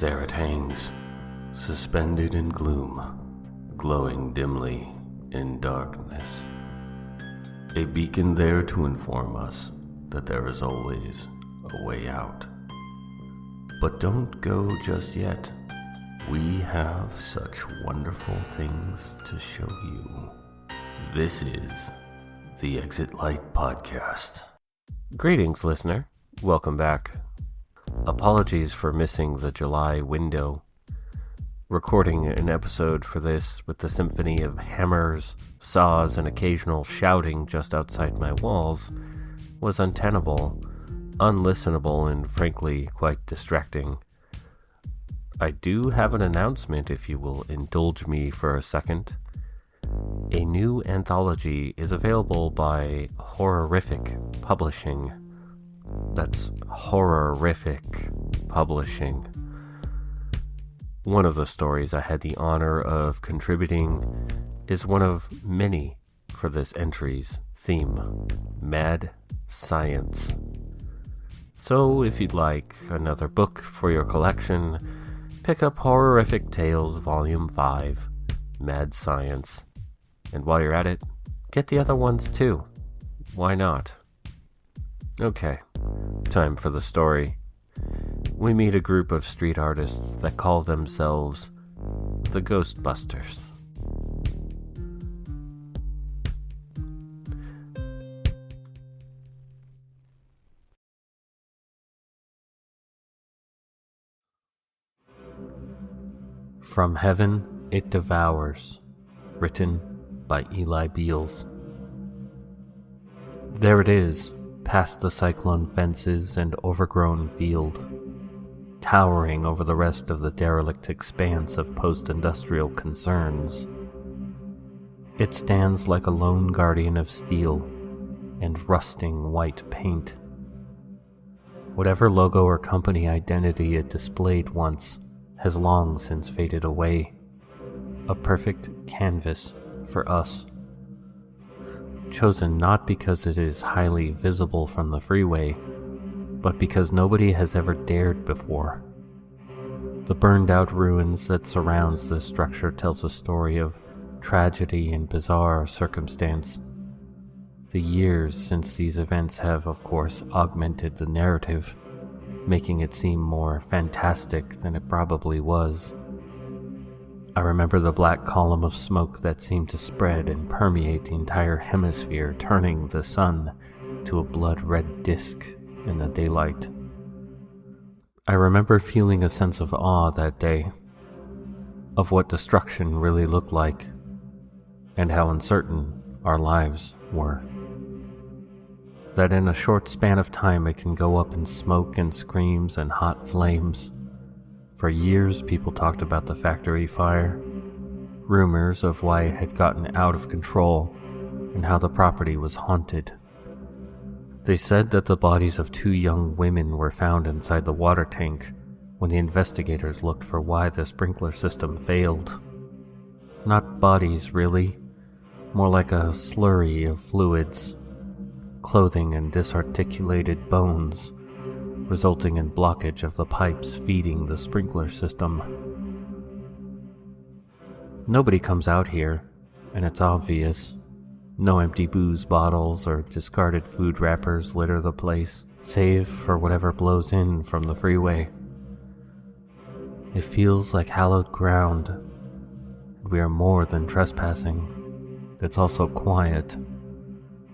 There it hangs, suspended in gloom, glowing dimly in darkness. A beacon there to inform us that there is always a way out. But don't go just yet. We have such wonderful things to show you. This is the Exit Light Podcast. Greetings, listener. Welcome back. Apologies for missing the July window. Recording an episode for this with the symphony of hammers, saws, and occasional shouting just outside my walls was untenable, unlistenable, and frankly quite distracting. I do have an announcement if you will indulge me for a second. A new anthology is available by Horrific Publishing. That's Horrific Publishing. One of the stories I had the honor of contributing is one of many for this entry's theme, Mad Science. So if you'd like another book for your collection, pick up Horrific Tales Volume 5, Mad Science. And while you're at it, get the other ones too. Why not? Okay, time for the story. We meet a group of street artists that call themselves the Ghostbusters. From Heaven It Devours, written by Eli Beals. There it is, past the cyclone fences and overgrown field, towering over the rest of the derelict expanse of post-industrial concerns. It stands like a lone guardian of steel and rusting white paint. Whatever logo or company identity it displayed once has long since faded away. A perfect canvas for us. Chosen not because it is highly visible from the freeway, but because nobody has ever dared before. The burned-out ruins that surrounds this structure tells a story of tragedy and bizarre circumstance. The years since these events have, of course, augmented the narrative, making it seem more fantastic than it probably was. I remember the black column of smoke that seemed to spread and permeate the entire hemisphere, turning the sun to a blood-red disk in the daylight. I remember feeling a sense of awe that day, of what destruction really looked like, and how uncertain our lives were. That in a short span of time it can go up in smoke and screams and hot flames. For years people talked about the factory fire, rumors of why it had gotten out of control, and how the property was haunted. They said that the bodies of 2 young women were found inside the water tank when the investigators looked for why the sprinkler system failed. Not bodies, really, more like a slurry of fluids, clothing and disarticulated bones, resulting in blockage of the pipes feeding the sprinkler system. Nobody comes out here, and it's obvious. No empty booze bottles or discarded food wrappers litter the place, save for whatever blows in from the freeway. It feels like hallowed ground. We are more than trespassing. It's also quiet.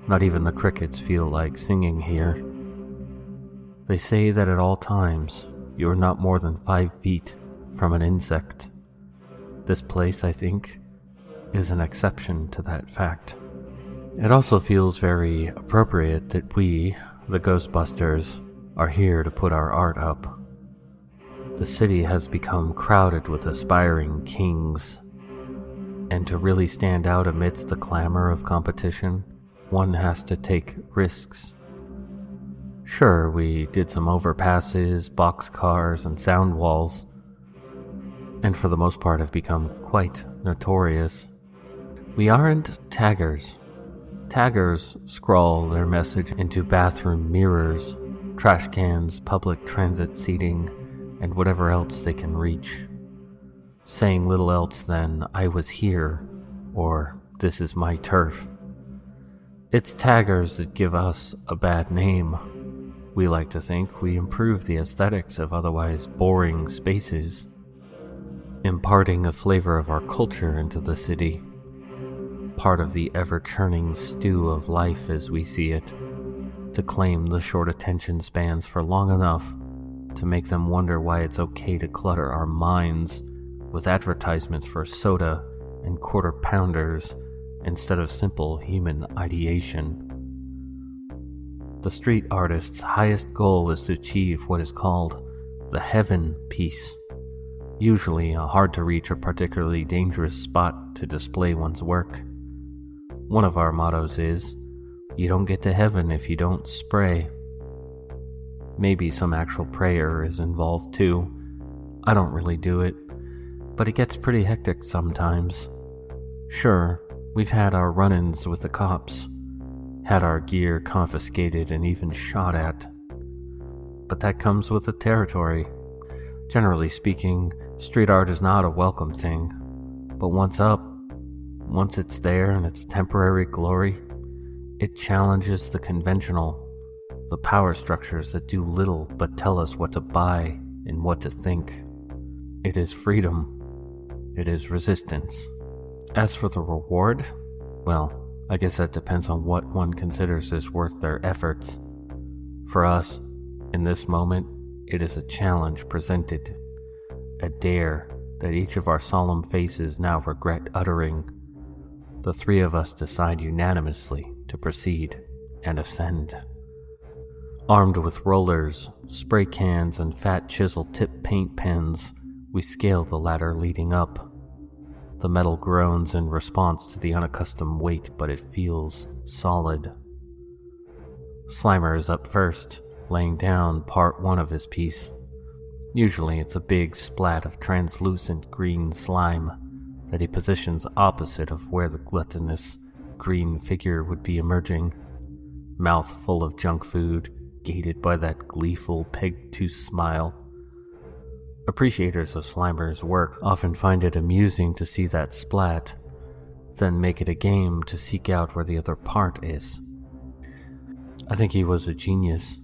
Not even the crickets feel like singing here. They say that at all times, you are not more than 5 feet from an insect. This place, I think, is an exception to that fact. It also feels very appropriate that we, the Ghostbusters, are here to put our art up. The city has become crowded with aspiring kings, and to really stand out amidst the clamor of competition, one has to take risks. Sure, we did some overpasses, boxcars, and sound walls, and for the most part have become quite notorious. We aren't taggers. Taggers scrawl their message into bathroom mirrors, trash cans, public transit seating, and whatever else they can reach, saying little else than "I was here" or "this is my turf." It's taggers that give us a bad name. We like to think we improve the aesthetics of otherwise boring spaces, imparting a flavor of our culture into the city, part of the ever-churning stew of life as we see it, to claim the short attention spans for long enough to make them wonder why it's okay to clutter our minds with advertisements for soda and quarter-pounders instead of simple human ideation. The street artist's highest goal is to achieve what is called the heaven piece, usually a hard-to-reach or particularly dangerous spot to display one's work. One of our mottos is, "You don't get to heaven if you don't spray." Maybe some actual prayer is involved too. I don't really do it, but it gets pretty hectic sometimes. Sure, we've had our run-ins with the cops, had our gear confiscated and even shot at. But that comes with the territory. Generally speaking, street art is not a welcome thing. But once it's there in its temporary glory, it challenges the conventional, the power structures that do little but tell us what to buy and what to think. It is freedom. It is resistance. As for the reward, well, I guess that depends on what one considers is worth their efforts. For us, in this moment, it is a challenge presented, a dare that each of our solemn faces now regret uttering. The three of us decide unanimously to proceed and ascend. Armed with rollers, spray cans, and fat chisel-tip paint pens, we scale the ladder leading up. The metal groans in response to the unaccustomed weight, but it feels solid. Slimer is up first, laying down part one of his piece. Usually it's a big splat of translucent green slime that he positions opposite of where the gluttonous green figure would be emerging, mouth full of junk food, gated by that gleeful peg-tooth smile. Appreciators of Slimer's work often find it amusing to see that splat, then make it a game to seek out where the other part is. I think he was a genius.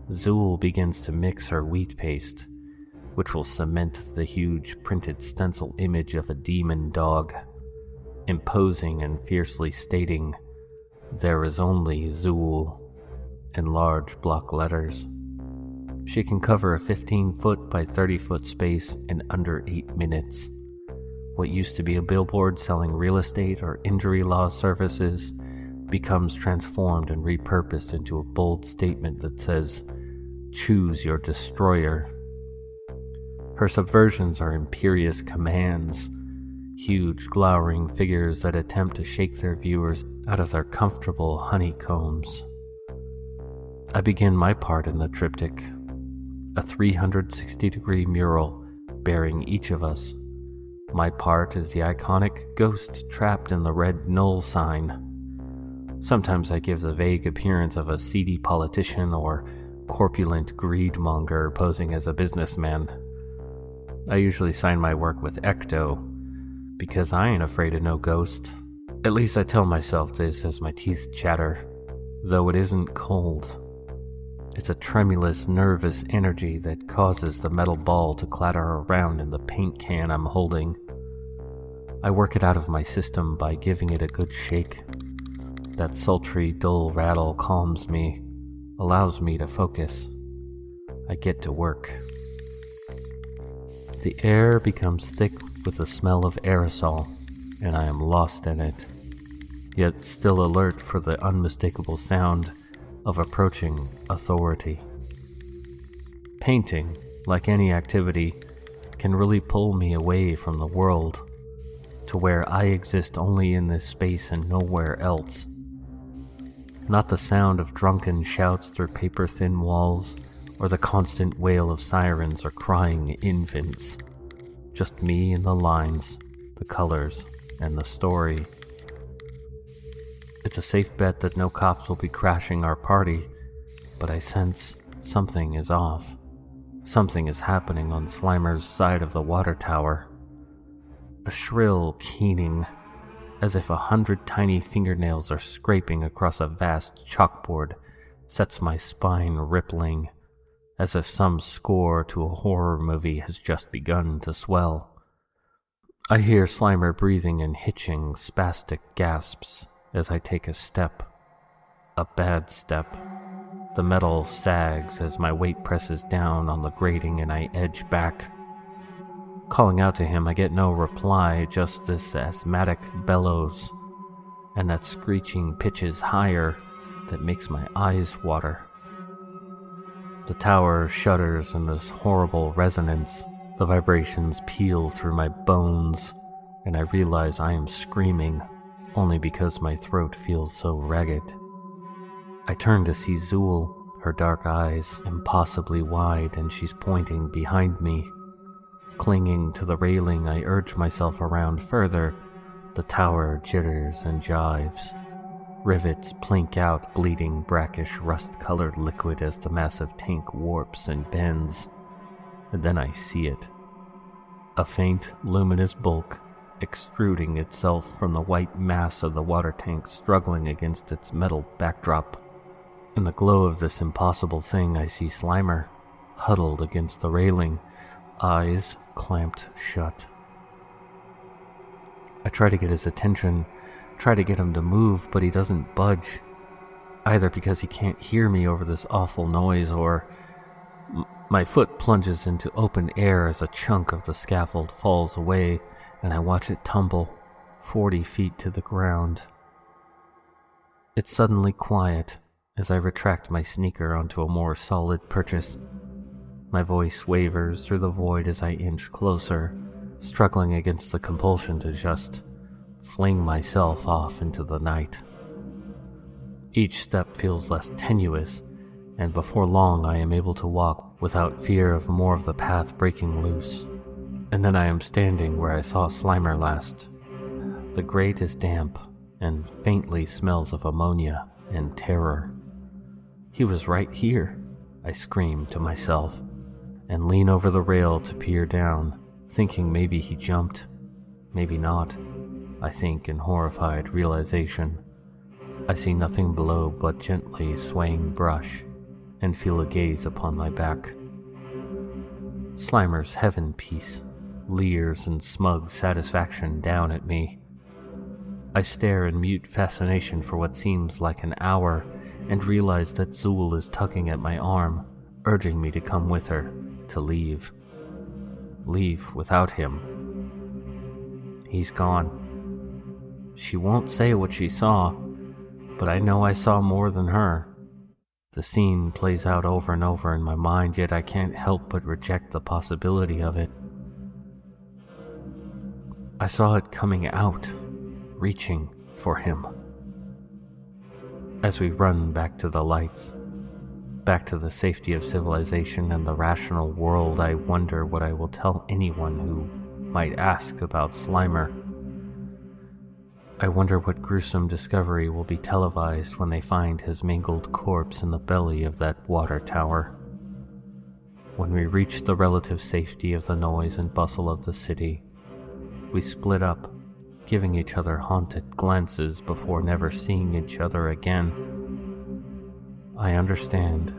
Zool begins to mix her wheat paste, which will cement the huge printed stencil image of a demon dog, imposing and fiercely stating, "There is only Zool," in large block letters. She can cover a 15-foot by 30-foot space in under 8 minutes. What used to be a billboard selling real estate or injury law services becomes transformed and repurposed into a bold statement that says, "Choose your destroyer." Her subversions are imperious commands, huge glowering figures that attempt to shake their viewers out of their comfortable honeycombs. I begin my part in the triptych, a 360-degree mural bearing each of us. My part is the iconic ghost trapped in the red null sign. Sometimes I give the vague appearance of a seedy politician or corpulent greedmonger posing as a businessman. I usually sign my work with Ecto, because I ain't afraid of no ghost. At least I tell myself this as my teeth chatter, though it isn't cold. It's a tremulous, nervous energy that causes the metal ball to clatter around in the paint can I'm holding. I work it out of my system by giving it a good shake. That sultry, dull rattle calms me, allows me to focus. I get to work. The air becomes thick with the smell of aerosol, and I am lost in it, yet still alert for the unmistakable sound of approaching authority. Painting, like any activity, can really pull me away from the world, to where I exist only in this space and nowhere else. Not the sound of drunken shouts through paper-thin walls, or the constant wail of sirens or crying infants. Just me and the lines, the colors, and the story. It's a safe bet that no cops will be crashing our party, but I sense something is off. Something is happening on Slimer's side of the water tower. A shrill keening, as if 100 tiny fingernails are scraping across a vast chalkboard, sets my spine rippling, as if some score to a horror movie has just begun to swell. I hear Slimer breathing in hitching, spastic gasps as I take a step. A bad step. The metal sags as my weight presses down on the grating and I edge back. Calling out to him, I get no reply, just this asthmatic bellows, and that screeching pitches higher that makes my eyes water. The tower shudders in this horrible resonance. The vibrations peel through my bones, and I realize I am screaming, only because my throat feels so ragged. I turn to see Zool, her dark eyes impossibly wide, and she's pointing behind me. Clinging to the railing, I urge myself around further. The tower jitters and jives. Rivets plink out bleeding, brackish, rust-colored liquid as the massive tank warps and bends. And then I see it. A faint, luminous bulk extruding itself from the white mass of the water tank struggling against its metal backdrop. In the glow of this impossible thing, I see Slimer, huddled against the railing, eyes clamped shut. I try to get his attention, try to get him to move, but he doesn't budge, either because he can't hear me over this awful noise, or my foot plunges into open air as a chunk of the scaffold falls away, and I watch it tumble 40 feet to the ground. It's suddenly quiet as I retract my sneaker onto a more solid purchase. My voice wavers through the void as I inch closer, struggling against the compulsion to just fling myself off into the night. Each step feels less tenuous, and before long I am able to walk without fear of more of the path breaking loose. And then I am standing where I saw Slimer last. The grate is damp, and faintly smells of ammonia and terror. He was right here, I scream to myself, and lean over the rail to peer down, thinking maybe he jumped, maybe not. I think in horrified realization. I see nothing below but gently swaying brush, and feel a gaze upon my back. Slimer's heaven piece leers in smug satisfaction down at me. I stare in mute fascination for what seems like an hour, and realize that Zool is tugging at my arm, urging me to come with her, to leave. Leave without him. He's gone. She won't say what she saw, but I know I saw more than her. The scene plays out over and over in my mind, yet I can't help but reject the possibility of it. I saw it coming out, reaching for him. As we run back to the lights, back to the safety of civilization and the rational world, I wonder what I will tell anyone who might ask about Slimer. I wonder what gruesome discovery will be televised when they find his mangled corpse in the belly of that water tower. When we reach the relative safety of the noise and bustle of the city, we split up, giving each other haunted glances before never seeing each other again. I understand.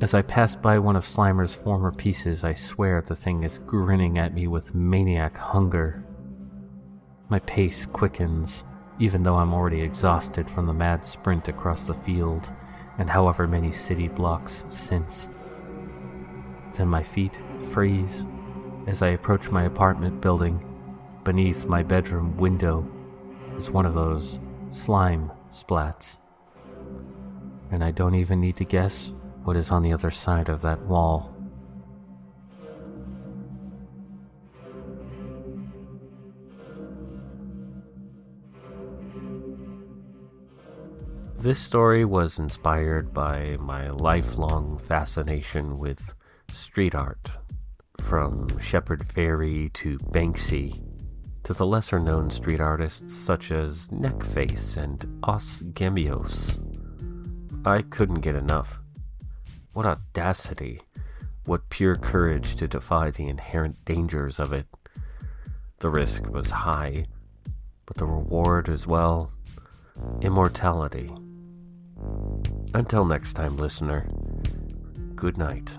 As I pass by one of Slimer's former pieces, I swear the thing is grinning at me with maniac hunger. My pace quickens, even though I'm already exhausted from the mad sprint across the field and however many city blocks since. Then my feet freeze as I approach my apartment building. Beneath my bedroom window is one of those slime splats. And I don't even need to guess what is on the other side of that wall. This story was inspired by my lifelong fascination with street art, from Shepard Fairey to Banksy, to the lesser-known street artists such as Neckface and Os Gemios. I couldn't get enough. What audacity! What pure courage to defy the inherent dangers of it. The risk was high, but the reward as well, immortality. Until next time, listener, good night.